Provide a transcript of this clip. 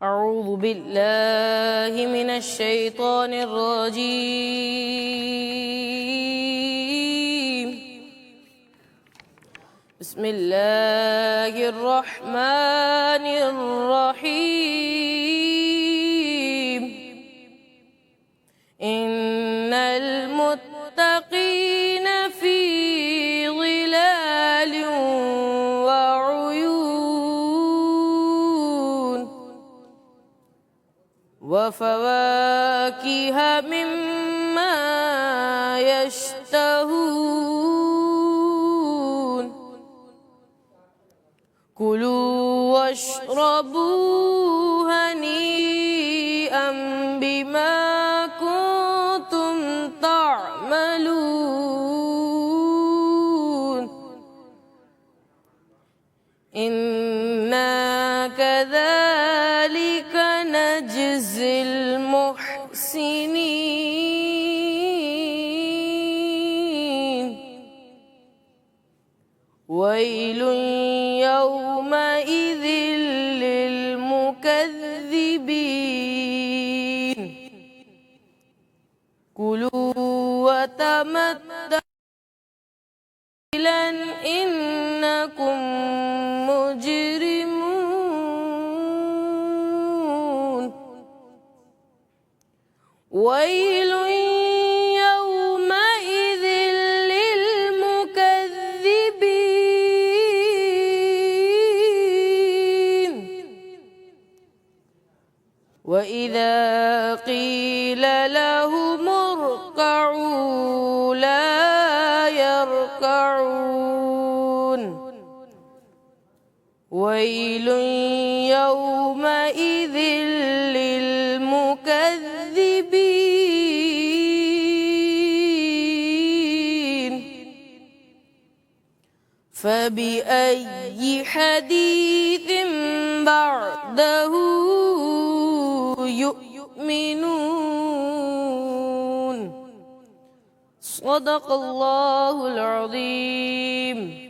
أعوذ بالله من الشيطان الرجيم. بسم الله الرحمن الرحيم. إن المتقين في ظلال وعيون وفواكه مما يشتهون كلوا واشربوا هنيئا بما كنتم تعملون إنا كذلك نجزي المحسنين ويل يومئذ للمكذبين كلوا وتمتعوا قليلا إنكم مجرمون ويل يومئذ للمكذبين وإذا قيل لهم اركعوا لا يركعون ويل يومئذ للمكذبين فبأي حديث بعده يؤمنون صدق الله العظيم.